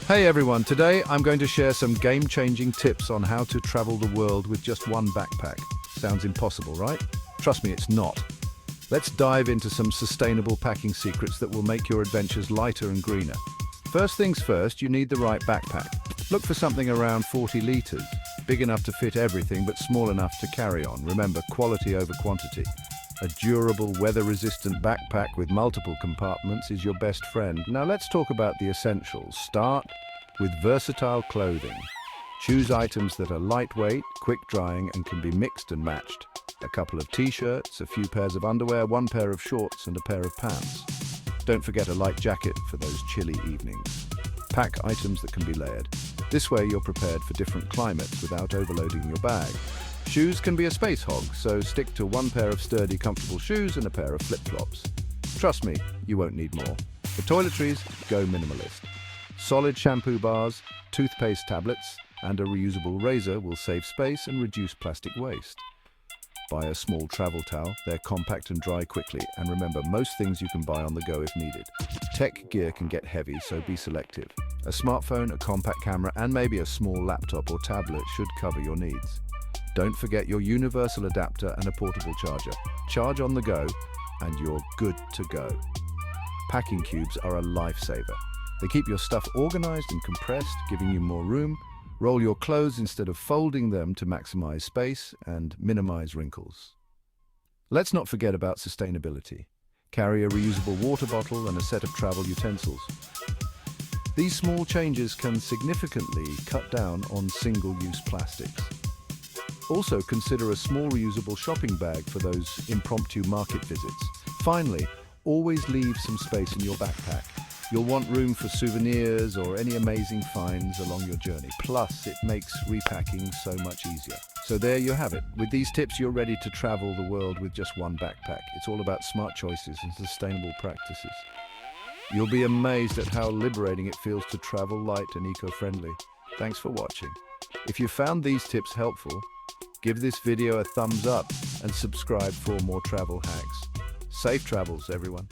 Hey everyone, today I'm going to share some game-changing tips on how to travel the world with just one backpack. Sounds impossible, right? Trust me, it's not. Let's dive into some sustainable packing secrets that will make your adventures lighter and greener. First things first, you need the right backpack. Look for something around 40 liters, big enough to fit everything but small enough to carry on. Remember, quality over quantity. A durable, weather-resistant backpack with multiple compartments is your best friend. Now let's talk about the essentials. Start with versatile clothing. Choose items that are lightweight, quick-drying, and can be mixed and matched. A couple of t-shirts, a few pairs of underwear, one pair of shorts, and a pair of pants. Don't forget a light jacket for those chilly evenings. Pack items that can be layered. This way you're prepared for different climates without overloading your bag. Shoes can be a space hog, so stick to one pair of sturdy, comfortable shoes and a pair of flip-flops. Trust me, you won't need more. For toiletries, go minimalist. Solid shampoo bars, toothpaste tablets, and a reusable razor will save space and reduce plastic waste. Buy a small travel towel. They're compact and dry quickly, and remember, most things you can buy on the go if needed. Tech gear can get heavy, so be selective. A smartphone, a compact camera, and maybe a small laptop or tablet should cover your needs. Don't forget your universal adapter and a portable charger. Charge on the go, and you're good to go. Packing cubes are a lifesaver. They keep your stuff organized and compressed, giving you more room. Roll your clothes instead of folding them to maximize space and minimize wrinkles. Let's not forget about sustainability. Carry a reusable water bottle and a set of travel utensils. These small changes can significantly cut down on single-use plastics. Also, consider a small reusable shopping bag for those impromptu market visits. Finally, always leave some space in your backpack. You'll want room for souvenirs or any amazing finds along your journey. Plus, it makes repacking so much easier. So there you have it. With these tips, you're ready to travel the world with just one backpack. It's all about smart choices and sustainable practices. You'll be amazed at how liberating it feels to travel light and eco-friendly. Thanks for watching. If you found these tips helpful, give this video a thumbs up and subscribe for more travel hacks. Safe travels, everyone.